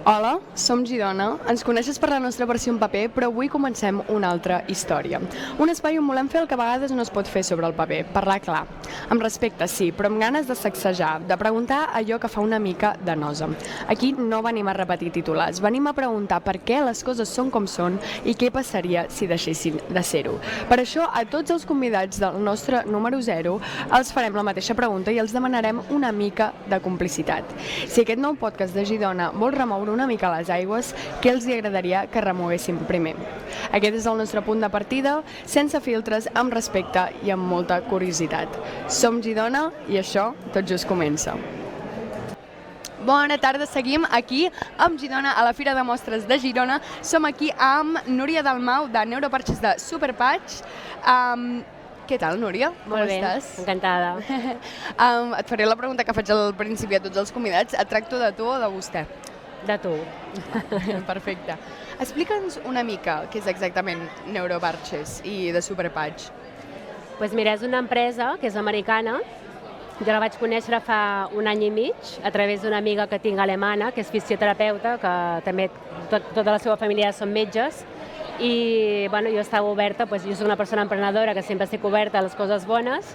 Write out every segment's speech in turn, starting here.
Hola, som Girona. Ens coneixes per la nostra versió en paper, però avui comencem una altra història. Un espai on volem fer el que a vegades no es pot fer sobre el paper, parlar clar. Amb respecte, sí, però amb ganes de sacsejar, de preguntar allò que fa una mica de nosa. Aquí no venim a repetir titulars, venim a preguntar per què les coses són com són i què passaria si deixessin de ser-ho. Per això, a tots els convidats del nostre número 0 els farem la mateixa pregunta i els demanarem una mica de complicitat. Si aquest nou podcast de Girona vol remoure una mica les aigües, què els agradaria que remoguéssim primer? Aquest és el nostre punt de partida, sense filtres, amb respecte i amb molta curiositat. Som Girona i això tot just comença. Bona tarda, seguim aquí amb Girona, a la Fira de Mostres de Girona. Som aquí amb Núria Dalmau, de Neuroparches de Superpatch. Què tal, Núria? Molt bé, estàs? encantada. Et faré la pregunta que faig al principi a tots els convidats. Et tracto de tu o de vostè? De tu. Perfecte. Explica'ns una mica què és exactament Neuroparches i de Superpatch. Pues mira, és una empresa que és americana. Jo la vaig conèixer fa un any i mig a través d'una amiga que tinc alemana, que és fisioterapeuta, que també tota la seva família són metges. I bueno, jo estava oberta, jo soc una persona emprenedora que sempre estic oberta a les coses bones,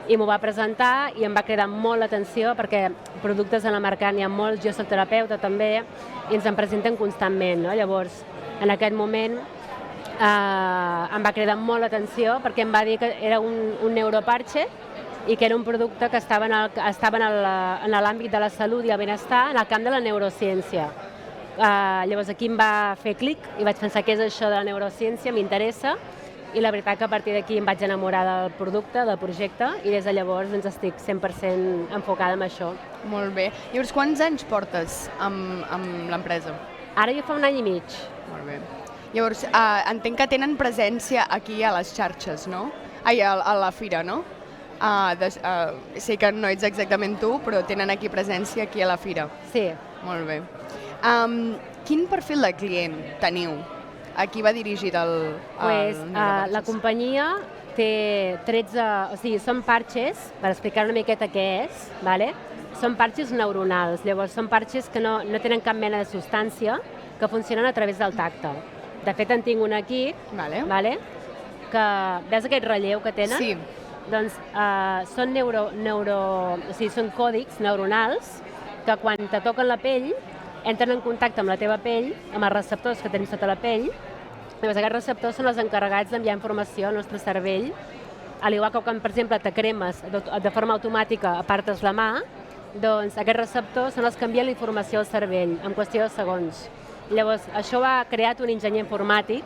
i m'ho va presentar i em va cridar molt l'atenció perquè productes en el mercat n'hi ha molts, jo soc terapeuta també, i ens en presenten constantment, no? Llavors, en aquest moment em va cridar molt l'atenció perquè em va dir que era un neuroparche i que era un producte que estava en l'àmbit de la salut i el benestar en el camp de la neurociència. Llavors aquí em va fer clic i vaig pensar què és això de la neurociència, m'interessa, i la veritat que a partir d'aquí em vaig enamorar del producte, del projecte, i des de llavors estic 100% enfocada en això. Molt bé. Llavors, quants anys portes amb l'empresa? Ara jo fa un any i mig. Molt bé. Llavors, entenc que tenen presència aquí a les xarxes, no? Ai, a la fira, no? Sé que no ets exactament tu, però tenen aquí presència aquí a la fira. Sí. Molt bé. Quin perfil de client teniu? A qui va dirigit el la companyia té 13, o sigui, són parches, per explicar una miqueta què és, vale? Són parches neuronals, llavors són parches que no tenen cap mena de substància, que funcionen a través del tacte. De fet, en tinc un aquí, vale? Que veus aquest relleu que tenen? Sí. Doncs són són còdics neuronals que quan te toquen la pell entren en contacte amb la teva pell, amb els receptors que tenim sota la pell. Llavors, aquests receptors són els encarregats d'enviar informació al nostre cervell. Al igual que quan, per exemple, te cremes de forma automàtica, apartes la mà, doncs aquests receptors són els que envien la informació al cervell en qüestió de segons. Llavors, això ho ha creat un enginyer informàtic.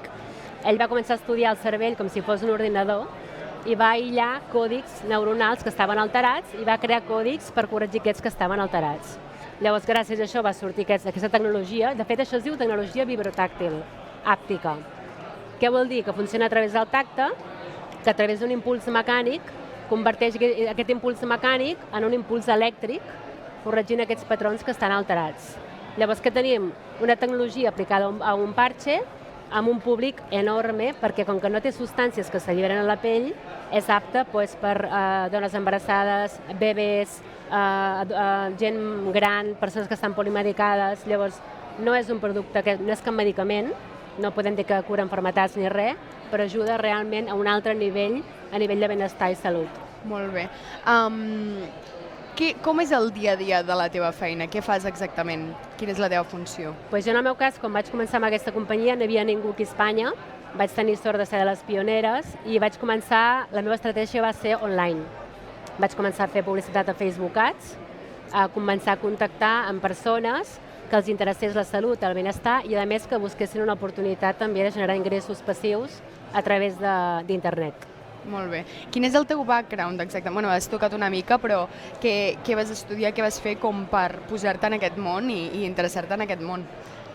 Ell va començar a estudiar el cervell com si fos un ordinador i va aïllar còdics neuronals que estaven alterats i va crear còdics per corregir aquests que estaven alterats. Llavors, gràcies a això va sortir aquesta tecnologia. De fet, això es diu tecnologia vibrotàctil, àptica. Què vol dir? Que funciona a través del tacte, que a través d'un impuls mecànic converteix aquest impuls mecànic en un impuls elèctric, corregint aquests patrons que estan alterats. Llavors, què tenim? Una tecnologia aplicada a un parche amb un públic enorme, perquè com que no té substàncies que s'alliberen a la pell, és apte per dones embarassades, bebès, gent gran, persones que estan polimedicades. Llavors, no és un producte que no és cap medicament, no podem dir que cura malalties ni res, però ajuda realment a un altre nivell, a nivell de benestar i salut. Molt bé. Com és el dia a dia de la teva feina? Què fas exactament? Quina és la teva funció? Jo, en el meu cas, quan vaig començar amb aquesta companyia, no hi havia ningú aquí a Espanya, vaig tenir sort de ser de les pioneres i vaig començar, la meva estratègia va ser online. Vaig començar a fer publicitat a Facebook Ads, a començar a contactar amb persones que els interessés la salut, el benestar i a més que busquessin una oportunitat també de generar ingressos passius a través d'internet. Molt bé. Quin és el teu background exactament? Bueno, has tocat una mica, però què vas estudiar, què vas fer com per posar-te en aquest món i interessar-te en aquest món?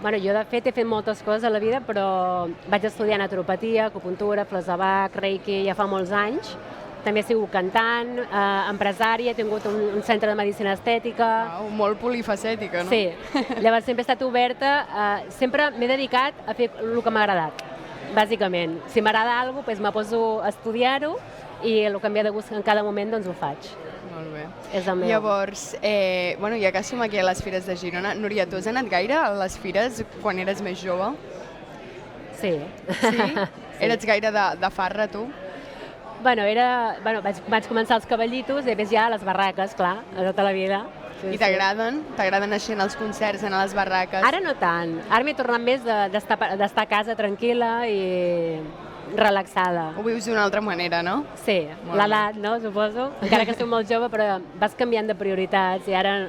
Bueno, jo de fet he fet moltes coses a la vida, però vaig estudiar naturopatia, acupuntura, flors de Bach, reiki, ja fa molts anys. També he sigut cantant, empresària, he tingut un centre de medicina estètica. Molt polifacètica, no? Sí, llavors sempre he estat oberta, sempre m'he dedicat a fer el que m'ha agradat, bàsicament. Si m'agrada alguna cosa, me poso a estudiar-ho i el que em ve de gust en cada moment doncs ho faig. Molt bé. És el meu. Llavors, ja que som aquí a les Fires de Girona, Núria, tu has anat gaire a les fires quan eres més jove? Sí. Sí? Eres gaire de farra, tu? Vaig començar als cavallitos i després ja a les barraques, clar, a tota la vida. Sí, I t'agraden? T'agraden així en els concerts, anar a les barraques? Ara no tant. Ara m'he tornat més d'estar a casa tranquil·la i relaxada. Ho vius d'una altra manera, no? Sí, l'edat, no, suposo. Encara que soc molt jove, però vas canviant de prioritats i ara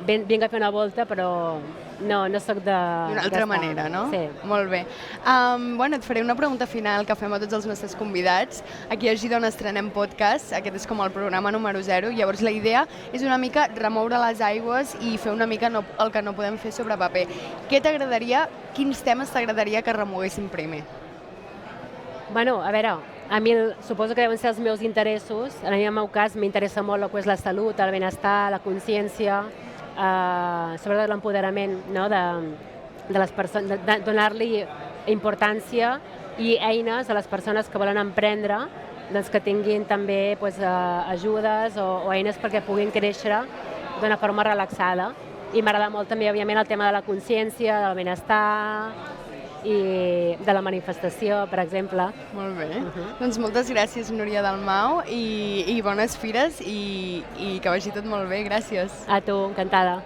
vinc a fer una volta, però no soc d'una altra manera, no? Sí. Molt bé. Et faré una pregunta final que fem a tots els nostres convidats. Aquí a Girona estrenem podcast, aquest és com el programa número 0, llavors la idea és una mica remoure les aigües i fer una mica el que no podem fer sobre paper. Quins temes t'agradaria que remoguéssim primer? A veure, a mi suposo que deuen ser els meus interessos. En el meu cas m'interessa molt el que és la salut, el benestar, la consciència, sobretot l'empoderament, no? de les persones, de donar-li importància i eines a les persones que volen emprendre, doncs que tinguin també ajudes o eines perquè puguin créixer d'una forma relaxada. I m'agrada molt també, òbviament, el tema de la consciència, del benestar i de la manifestació, per exemple. Molt bé. Doncs moltes gràcies, Núria Dalmau, i bones fires i que vagi tot molt bé. Gràcies. A tu, encantada.